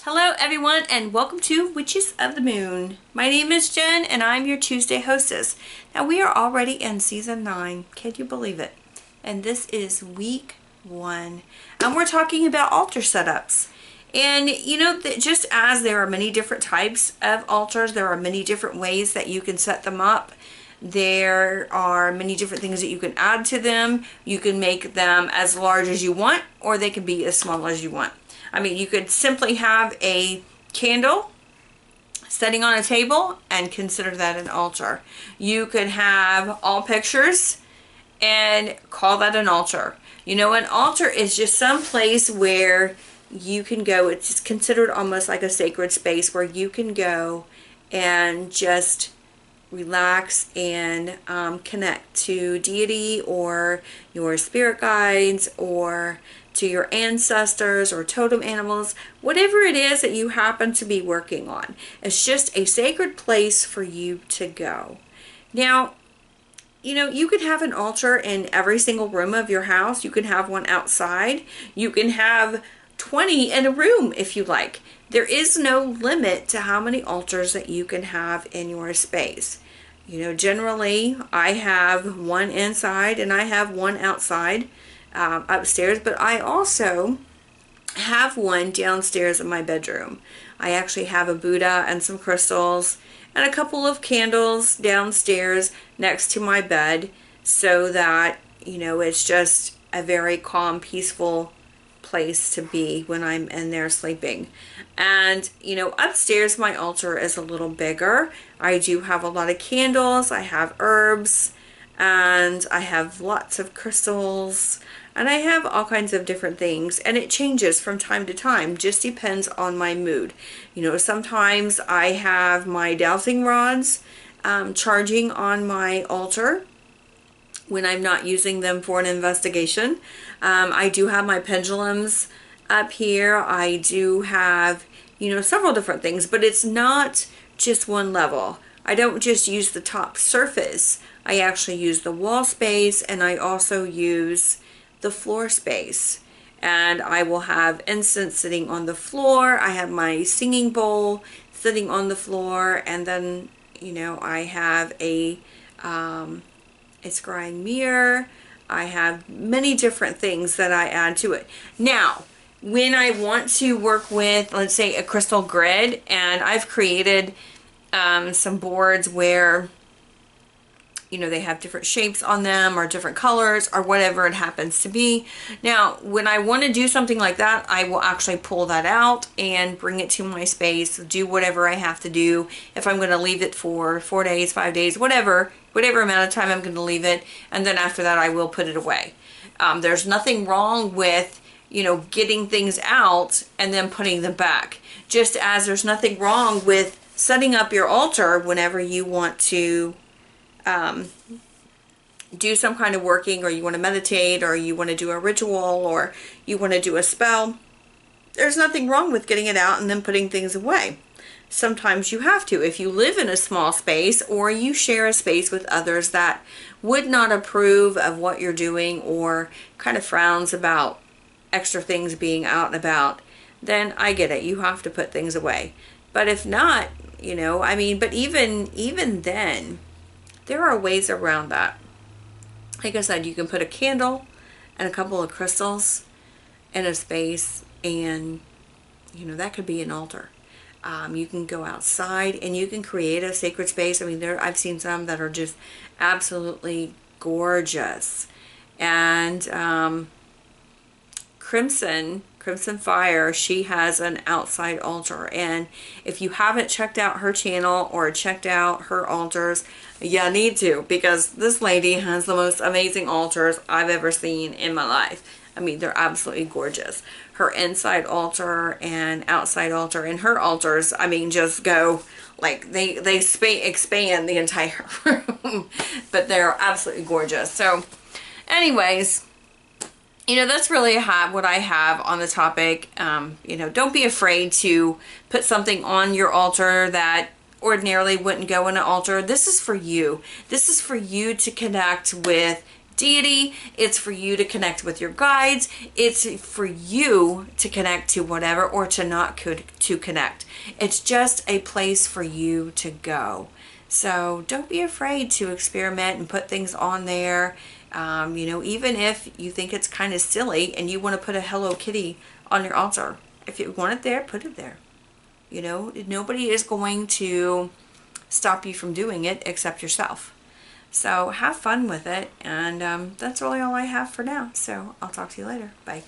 Hello everyone and welcome to Witches of the Moon. My name is Jen and I'm your Tuesday hostess. Now we are already in season 9. Can you believe it? And this is week 1. And we're talking about altar setups. And you know, just as there are many different types of altars, there are many different ways that you can set them up. There are many different things that you can add to them. You can make them as large as you want, or they can be as small as you want. I mean, you could simply have a candle sitting on a table and consider that an altar. You could have all pictures and call that an altar. You know, an altar is just some place where you can go. It's considered almost like a sacred space where you can go and just relax and connect to deity or your spirit guides or to your ancestors or totem animals, whatever it is that you happen to be working on. It's just a sacred place for you to go. Now, you know, you could have an altar in every single room of your house. You can have one outside. You can have 20 in a room if you like. There is no limit to how many altars that you can have in your space. You know, generally I have one inside and I have one outside upstairs, but I also have one downstairs in my bedroom. I actually have a Buddha and some crystals and a couple of candles downstairs next to my bed so that, you know, it's just a very calm, peaceful place to be when I'm in there sleeping. And you know, upstairs my altar is a little bigger. I do have a lot of candles, I have herbs, and I have lots of crystals, and I have all kinds of different things, and it changes from time to time, just depends on my mood. You know, sometimes I have my dowsing rods charging on my altar when I'm not using them for an investigation. I do have my pendulums up here. I do have, you know, several different things, but it's not just one level. I don't just use the top surface. I actually use the wall space, and I also use the floor space. And I will have incense sitting on the floor. I have my singing bowl sitting on the floor, and then, you know, I have a scrying mirror. I have many different things that I add to it. Now, when I want to work with, let's say, a crystal grid, and I've created some boards where, you know, they have different shapes on them or different colors or whatever it happens to be. Now, when I want to do something like that, I will actually pull that out and bring it to my space, do whatever I have to do. If I'm going to leave it for 4 days, 5 days, whatever amount of time I'm going to leave it, and then after that I will put it away. There's nothing wrong with, you know, getting things out and then putting them back. Just as there's nothing wrong with setting up your altar whenever you want to do some kind of working, or you want to meditate, or you want to do a ritual, or you want to do a spell. There's nothing wrong with getting it out and then putting things away. Sometimes you have to. If you live in a small space, or you share a space with others that would not approve of what you're doing, or kind of frowns about extra things being out and about, then I get it. You have to put things away. But if not, you know, I mean, but even then, there are ways around that. Like I said, you can put a candle and a couple of crystals in a space, and, you know, that could be an altar. You can go outside and you can create a sacred space. I mean, I've seen some that are just absolutely gorgeous. And Crimson Fire, she has an outside altar, and if you haven't checked out her channel or checked out her altars, you need to, because this lady has the most amazing altars I've ever seen in my life. I mean, they're absolutely gorgeous. Her inside altar and outside altar, and her altars, I mean, just go like they expand the entire room, but they're absolutely gorgeous. So anyways, you know, that's really what I have on the topic. You know, don't be afraid to put something on your altar that ordinarily wouldn't go in an altar. This is for you. This is for you to connect with deity. It's for you to connect with your guides. It's for you to connect to whatever, or to not to connect. It's just a place for you to go. So don't be afraid to experiment and put things on there. You know, even if you think it's kind of silly and you want to put a Hello Kitty on your altar, if you want it there, put it there. You know, nobody is going to stop you from doing it except yourself. So have fun with it, and that's really all I have for now. So I'll talk to you later. Bye.